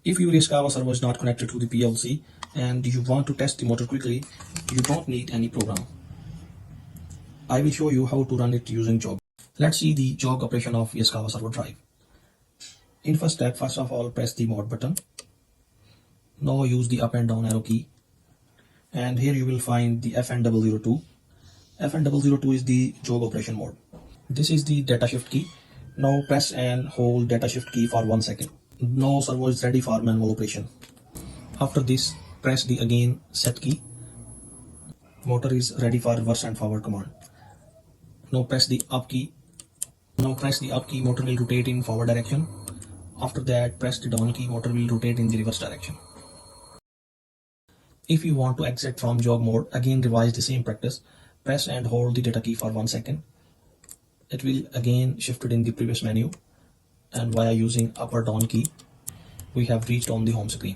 If your Yaskawa servo is not connected to the PLC and you want to test the motor quickly, you don't need any program. I will show you how to run it using JOG. Let's see the JOG operation of Yaskawa servo drive. In first step, first of all, press the mode button. Now use the up and down arrow key. And here you will find the Fn002. Fn002 is the JOG operation mode. This is the data shift key. Now press and hold data shift key for 1 second. Now servo is ready for manual operation. After this, press the again set key. Motor is ready for reverse and forward command. Now press the up key. Motor will rotate in forward direction. After that, press the down key, motor will rotate in the reverse direction. If you want to exit from JOG mode, again revise the same practice. Press and hold the data key for 1 second. It will again shifted in the previous menu, and via using up or down key, we have reached on the home screen.